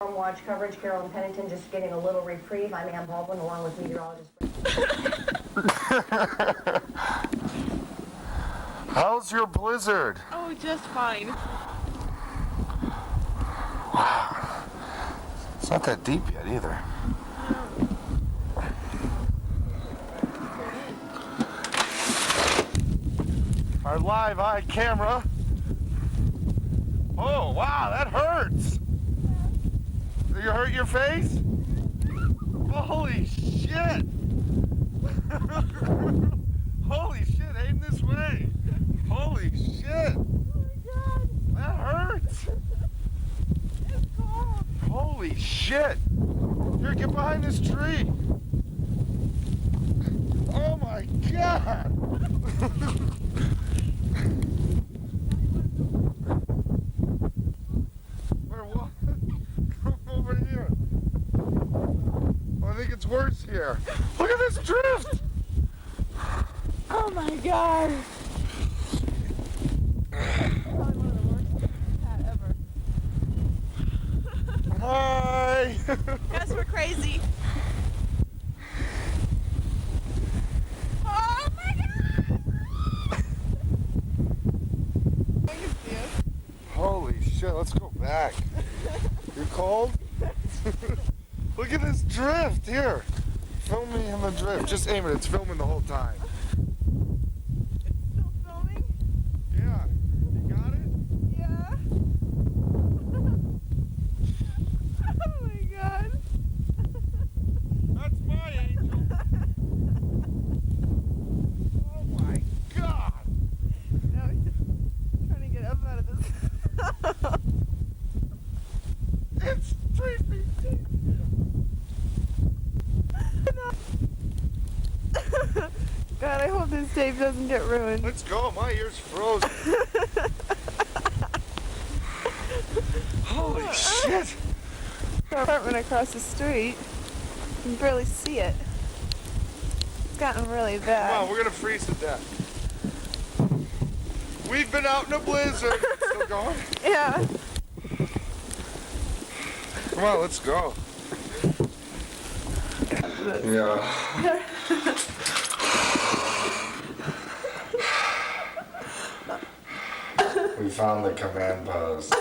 Watch coverage. Carolyn Pennington just getting a little reprieve. I'm Ann Baldwin, along with meteorologist. How's your blizzard? Oh, just fine. Wow. It's not that deep yet either. Our live eye camera. Oh, wow, that hurts. Did you hurt your face? Holy shit. Holy shit, aim this way. Holy shit. Oh my god. That hurts. It's cold. Holy shit. Here, get behind this tree. Oh my god. Where, what? Come over here. Oh, I think it's worse here. Look at this drift. Oh my god. Probably one of the worst hat ever. Hi. Yes, we're crazy. Oh my god. Holy shit, let's go back. You're cold? Look at this drift here. Film me in the drift. Just aim it. It's filming the whole time. It's still filming? Yeah. You got it? Yeah. Oh my god. That's my angel. Oh my god. Now he's trying to get up out of this. It's 3 feet deep. God, I hope this tape doesn't get ruined. Let's go. My ear's frozen. Holy shit. Our apartment across the street. You can barely see it. It's gotten really bad. Come on, we're gonna freeze to death. We've been out in a blizzard. Still going? Yeah. Come on, let's go. Yeah. We found the command post.